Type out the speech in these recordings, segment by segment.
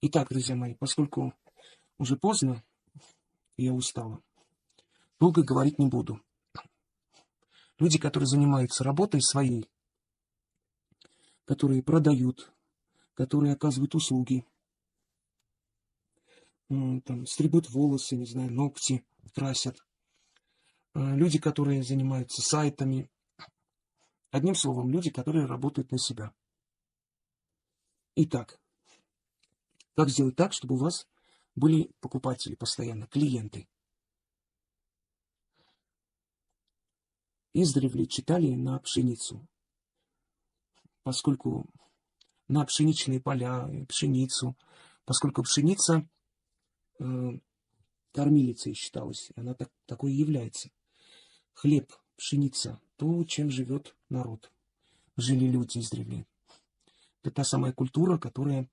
Итак, друзья мои, поскольку уже поздно, и я устала, долго говорить не буду. Люди, которые занимаются работой своей, которые продают, которые оказывают услуги, там, стригут волосы, не знаю, ногти красят, люди, которые занимаются сайтами, одним словом, люди, которые работают на себя. Итак, как сделать так, чтобы у вас были покупатели постоянно, клиенты? Издревле читали на пшеницу, поскольку на пшеничные поля, пшеницу, поскольку пшеница кормилицей считалась, она такой и является. Хлеб, пшеница, то, чем живет народ, жили люди издревле. Это та самая культура, которая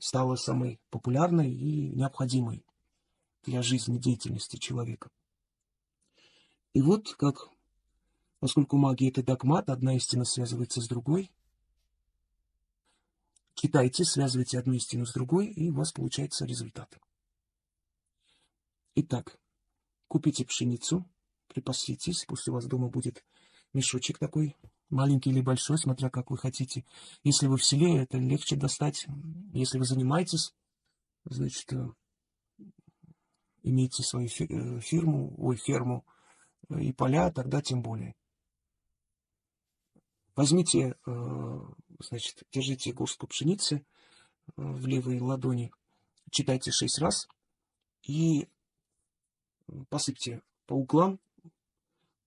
стала самой популярной и необходимой для жизнедеятельности человека. И вот как, поскольку магия — это догмат, одна истина связывается с другой, читайте, связывайте одну истину с другой, и у вас получается результат. Итак, купите пшеницу, припаситесь, пусть у вас дома будет мешочек такой, маленький или большой, смотря как вы хотите. Если вы в селе, это легче достать. Если вы занимаетесь, значит, имеете свою ферму и поля, тогда тем более. Возьмите, значит, держите горстку пшеницы в левой ладони, читайте 6 раз и посыпьте по углам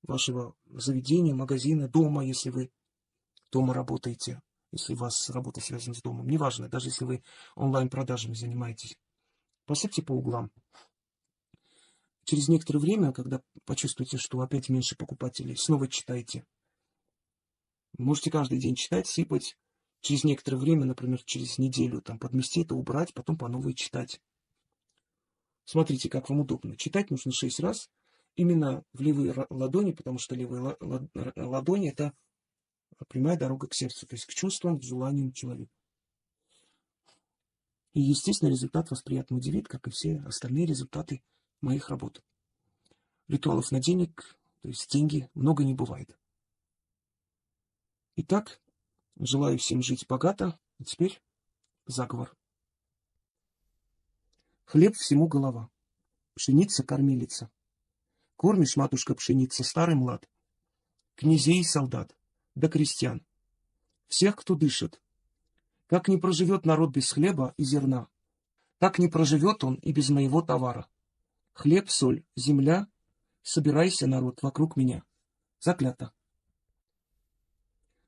вашего заведения, магазина, дома, если вы дома работаете, если у вас работа связана с домом. Неважно, даже если вы онлайн-продажами занимаетесь. Посыпьте по углам. Через некоторое время, когда почувствуете, что опять меньше покупателей, снова читайте. Можете каждый день читать, сыпать. Через некоторое время, например, через неделю, там, подмести это, убрать, потом по новой читать. Смотрите, как вам удобно. Читать нужно 6 раз. Именно в левой ладони, потому что левая ладонь — это прямая дорога к сердцу, то есть к чувствам, к желаниям человека. И, естественно, результат вас приятно удивит, как и все остальные результаты моих работ. Ритуалов на денег, то есть деньги, много не бывает. Итак, желаю всем жить богато. А теперь заговор. Хлеб всему голова, пшеница кормилица. Кормишь, матушка, пшеница, старый млад, князей и солдат, да крестьян, всех, кто дышит. Как не проживет народ без хлеба и зерна, так не проживет он и без моего товара. Хлеб, соль, земля, собирайся, народ, вокруг меня. Заклято.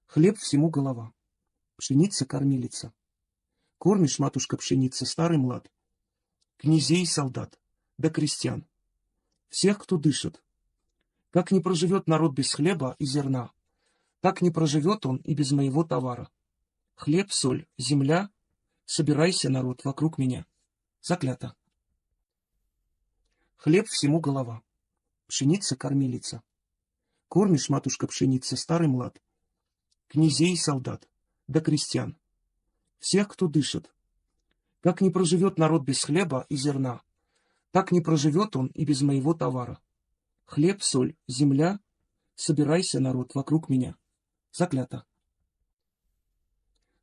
Хлеб всему голова, пшеница кормилица. Кормишь, матушка, пшеница, старый млад, князей и солдат, да крестьян, всех, кто дышит. Как не проживет народ без хлеба и зерна, так не проживет он и без моего товара. Хлеб, соль, земля, собирайся, народ, вокруг меня. Заклято. Хлеб всему голова, пшеница кормилица. Кормишь, матушка, пшеница, старый млад, князей и солдат, да крестьян, всех, кто дышит. Как не проживет народ без хлеба и зерна, так не проживет он и без моего товара. Хлеб, соль, земля, собирайся, народ, вокруг меня. Заклято.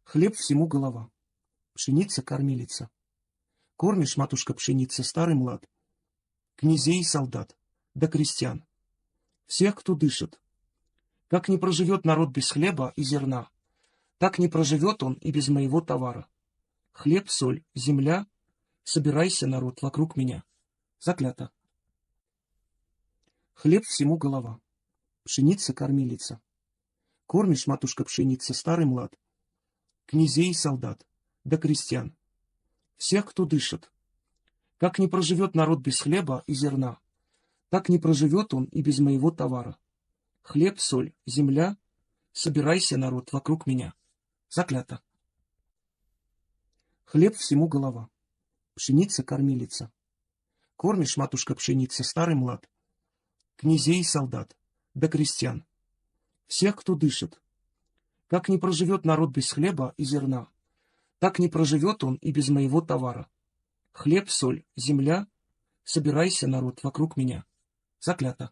Хлеб всему голова, пшеница кормилица. Кормишь, матушка, пшеница, старый млад, князей и солдат, да крестьян, всех, кто дышит. Как не проживет народ без хлеба и зерна, так не проживет он и без моего товара. Хлеб, соль, земля, собирайся, народ, вокруг меня. Заклято. Хлеб всему голова, пшеница кормилица. Кормишь, матушка, пшеница, старый млад, князей и солдат, да крестьян, всех, кто дышит. Как не проживет народ без хлеба и зерна, так не проживет он и без моего товара. Хлеб, соль, земля, собирайся, народ, вокруг меня. Заклято. Хлеб всему голова, пшеница кормилица. Кормишь, матушка, пшеница, старый млад, князей и солдат, да крестьян, всех, кто дышит. Как не проживет народ без хлеба и зерна, Так не проживет он и без моего товара. Хлеб, соль, земля, собирайся, народ, вокруг меня. Заклято.